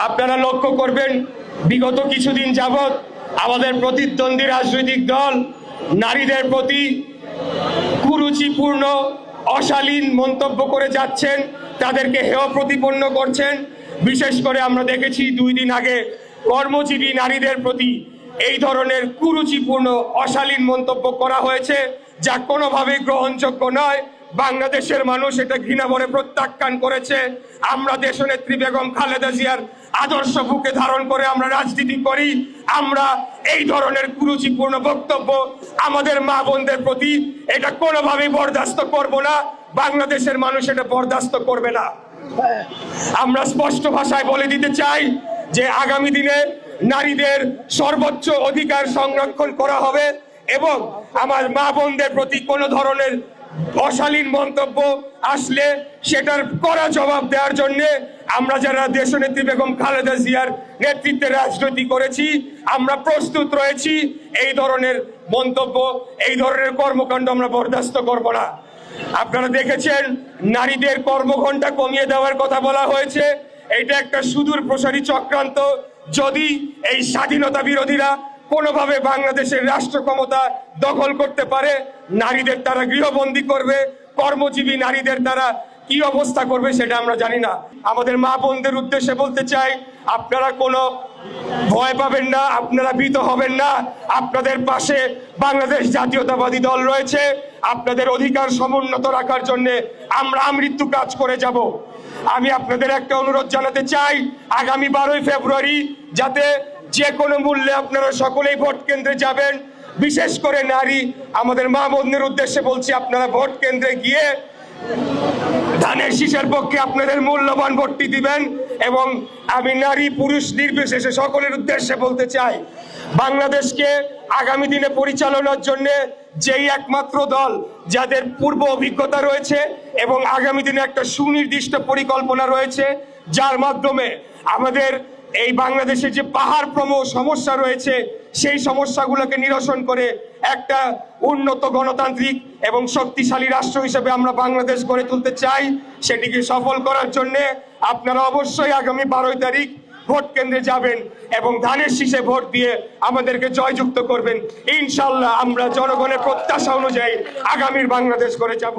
আপনারা লক্ষ্য করবেন বিগত কিছুদিন যাবৎ আমাদের প্রতিদ্বন্দ্বী রাজনৈতিক দল নারীদের প্রতি কুরুচিপূর্ণ অশালীন মন্তব্য করে যাচ্ছেন, তাদেরকে হেয় প্রতিপন্ন করছেন। বিশেষ করে আমরা দেখেছি 2 দিন আগে কর্মজীবী নারীদের প্রতি এই ধরনের কুরুচিপূর্ণ অশালীন মন্তব্য করা হয়েছে, যা কোনোভাবেই গ্রহণযোগ্য নয়। বাংলাদেশের মানুষ এটা ঘৃণা ভরে প্রত্যাখ্যান করেছে। আমরা দেশনেত্রী বেগম খালেদা জিয়ার আদর্শ বুকে ধারণ করে আমরা রাজনীতি করি। আমরা এই ধরনের কুরুচিপূর্ণ বক্তব্য আমাদের মা বোনদের প্রতি এটা কোনোভাবেই বরদাস্ত করব না। বাংলাদেশের মানুষ এটা বরদাস্ত করবে না। আমরা স্পষ্ট ভাষায় বলে দিতে চাই যে আগামী দিনে নারীদের সর্বোচ্চ অধিকার সংরক্ষণ করা হবে এবং আমার মা বোনদের প্রতি কোনো ধরনের অশালীন মন্তব্য আসলে সেটার কড়া জবাব দেওয়ার জন্য আমরা যারা দেশনেত্রী বেগম খালেদা জিয়ার নেতৃত্বে রাজনীতি করেছি আমরা প্রস্তুত রয়েছি। এই ধরনের মন্তব্য, এই ধরনের কর্মকাণ্ড আমরা বরদাস্ত করব না। আপনারা দেখেছেন নারীদের কর্মঘণ্টা কমিয়ে দেওয়ার কথা বলা হয়েছে। এটা একটা সুদূর প্রসারী চক্রান্ত। যদি এই স্বাধীনতা বিরোধীরা কোনোভাবে বাংলাদেশের রাষ্ট্র ক্ষমতা দখল করতে পারে, নারীদের তারা গৃহবন্দী করবে, কর্মজীবী নারীদের তারা কি অবস্থা করবে সেটা আমরা জানি না। আমাদের মা বোনদের উদ্দেশ্যে বলতে চাই, আপনারা কোনো ভয় পাবেন না, আপনারা ভীত হবেন না। আপনাদের পাশে বাংলাদেশ জাতীয়তাবাদী দল রয়েছে। আপনাদের অধিকার সমুন্নত রাখার জন্য আমরা আমৃত্যু কাজ করে যাব। আমি আপনাদের একটা অনুরোধ জানাতে চাই, আগামী 12ই ফেব্রুয়ারি যাতে যে কোনো মূল্যে আপনারা সকলেই ভোট কেন্দ্রে যাবেন। বিশেষ করে নারী, আমাদের মা বোনদের উদ্দেশ্যে বলছি, আপনারা ভোট কেন্দ্রে গিয়ে ধানের শীষের পক্ষে আপনাদের মূল্যবান ভোটটি দিবেন। এবং আমি নারী পুরুষ নির্বিশেষে সকলের উদ্দেশ্যে বলতে চাই, বাংলাদেশকে আগামী দিনে পরিচালনার জন্য যেই একমাত্র দল যাদের পূর্ব অভিজ্ঞতা রয়েছে এবং আগামী দিনে একটা সুনির্দিষ্ট পরিকল্পনা রয়েছে, যার মাধ্যমে আমাদের এই বাংলাদেশে যে পাহাড়প্রম সমস্যা রয়েছে সেই সমস্যাগুলোকে নিরসন করে একটা উন্নত গণতান্ত্রিক এবং শক্তিশালী রাষ্ট্র হিসেবে আমরা বাংলাদেশ গড়ে তুলতে চাই। সেটিকে সফল করার জন্য আপনারা অবশ্যই আগামী 12 তারিখ ভোট কেন্দ্রে যাবেন এবং ধানের শীষে ভোট দিয়ে আমাদেরকে জয়যুক্ত করবেন। ইনশাল্লাহ আমরা জনগণের প্রত্যাশা অনুযায়ী আগামীর বাংলাদেশ গড়ে যাব।